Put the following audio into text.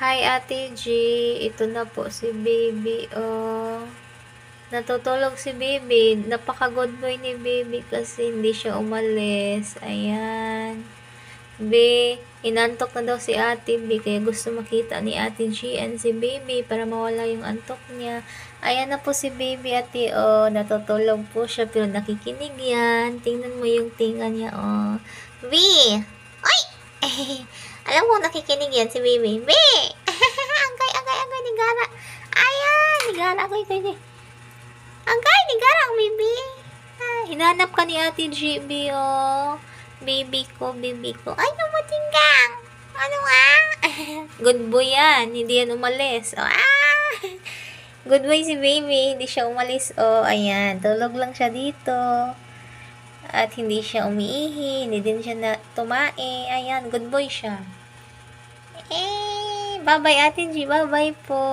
Hi Ate G, ito na po si baby. Oh, natutulog si baby. Napaka-good boy ni baby kasi hindi siya umalis. Ayan. Inantok na daw si Ate B kaya gusto makita ni Ate G and si baby para mawala yung antok niya. Ayan na po si baby Ate. Oh, natutulog po siya pero nakikinig yan. Tingnan mo yung tinga niya. Oh. B! Oy! Alam mo nakikinig yan si baby. B! Agay, ni Gara. Ayan, ni Gara. Agay, ni Gara ang baby. Hinanap ka ni Ate GB, oh. Baby ko. Ay, namatinggang. Ano ah? Good boy yan. Hindi yan umalis. Oh, good boy si baby. Hindi siya umalis. Oh, ayan. Tulog lang siya dito. At hindi siya umiihi. Hindi din siya na tumae. Ayan, good boy siya. Bye-bye Ate G. Bye-bye po.